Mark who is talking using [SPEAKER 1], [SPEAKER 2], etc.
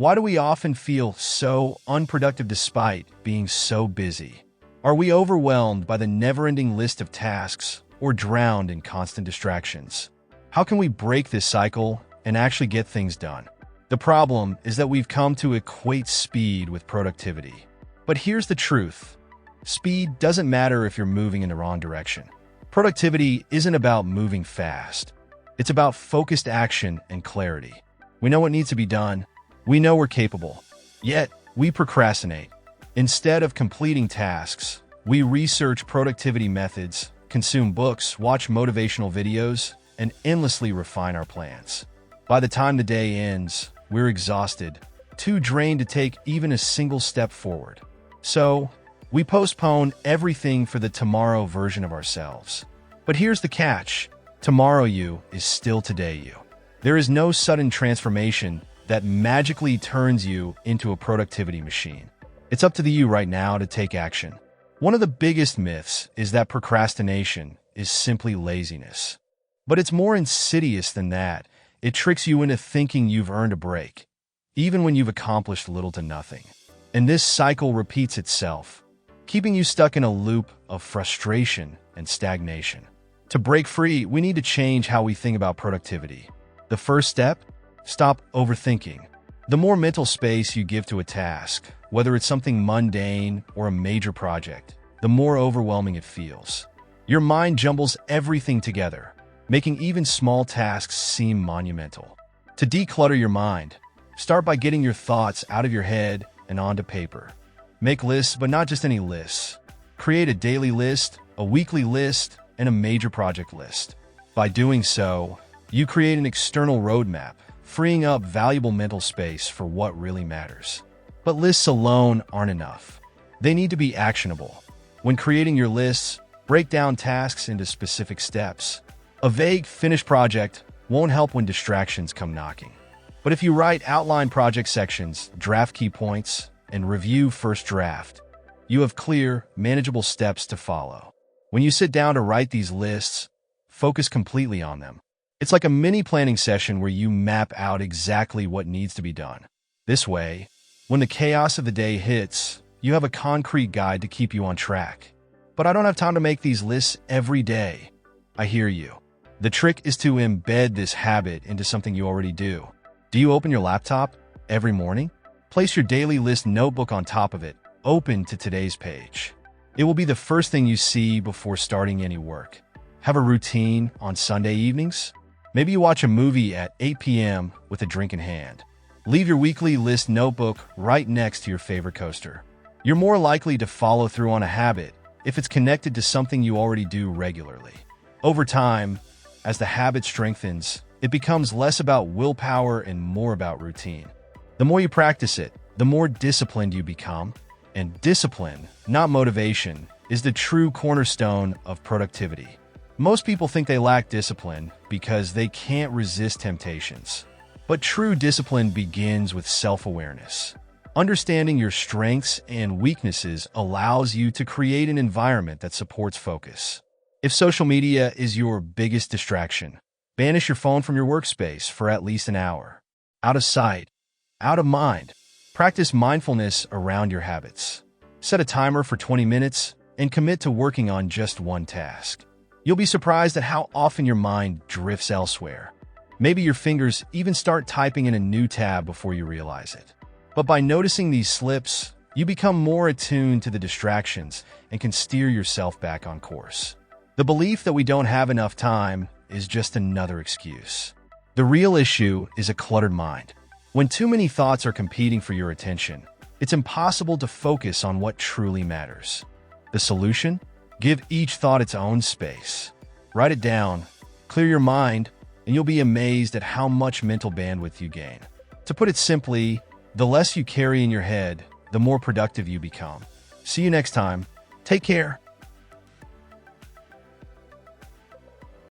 [SPEAKER 1] Why do we often feel so unproductive despite being so busy? Are we overwhelmed by the never-ending list of tasks or drowned in constant distractions? How can we break this cycle and actually get things done? The problem is that we've come to equate speed with productivity. But here's the truth. Speed doesn't matter if you're moving in the wrong direction. Productivity isn't about moving fast. It's about focused action and clarity. We know what needs to be done. We know we're capable. Yet, we procrastinate. Instead of completing tasks, we research productivity methods, consume books, watch motivational videos, and endlessly refine our plans. By the time the day ends, we're exhausted, too drained to take even a single step forward. So, we postpone everything for the tomorrow version of ourselves. But here's the catch. Tomorrow you is still today you. There is no sudden transformation that magically turns you into a productivity machine. It's up to you right now to take action. One of the biggest myths is that procrastination is simply laziness. But it's more insidious than that. It tricks you into thinking you've earned a break, even when you've accomplished little to nothing. And this cycle repeats itself, keeping you stuck in a loop of frustration and stagnation. To break free, we need to change how we think about productivity. The first step? Stop overthinking. The more mental space you give to a task, whether it's something mundane or a major project, the more overwhelming it feels. Your mind jumbles everything together, making even small tasks seem monumental. To declutter your mind, start by getting your thoughts out of your head and onto paper. Make lists, but not just any lists. Create a daily list, a weekly list, and a major project list. By doing so, you create an external roadmap, freeing up valuable mental space for what really matters. But lists alone aren't enough. They need to be actionable. When creating your lists, break down tasks into specific steps. A vague, finished project won't help when distractions come knocking. But if you write outline project sections, draft key points, and review first draft, you have clear, manageable steps to follow. When you sit down to write these lists, focus completely on them. It's like a mini planning session where you map out exactly what needs to be done. This way, when the chaos of the day hits, you have a concrete guide to keep you on track. But I don't have time to make these lists every day. I hear you. The trick is to embed this habit into something you already do. Do you open your laptop every morning? Place your daily list notebook on top of it, open to today's page. It will be the first thing you see before starting any work. Have a routine on Sunday evenings? Maybe you watch a movie at 8 p.m. with a drink in hand. Leave your weekly list notebook right next to your favorite coaster. You're more likely to follow through on a habit if it's connected to something you already do regularly. Over time, as the habit strengthens, it becomes less about willpower and more about routine. The more you practice it, the more disciplined you become. And discipline, not motivation, is the true cornerstone of productivity. Most people think they lack discipline because they can't resist temptations. But true discipline begins with self-awareness. Understanding your strengths and weaknesses allows you to create an environment that supports focus. If social media is your biggest distraction, banish your phone from your workspace for at least an hour. Out of sight, out of mind. Practice mindfulness around your habits. Set a timer for 20 minutes and commit to working on just one task. You'll be surprised at how often your mind drifts elsewhere. Maybe your fingers even start typing in a new tab before you realize it. But by noticing these slips, you become more attuned to the distractions and can steer yourself back on course. The belief that we don't have enough time is just another excuse. The real issue is a cluttered mind. When too many thoughts are competing for your attention, it's impossible to focus on what truly matters. The solution? Give each thought its own space. Write it down, clear your mind, and you'll be amazed at how much mental bandwidth you gain. To put it simply, the less you carry in your head, the more productive you become. See you next time. Take care.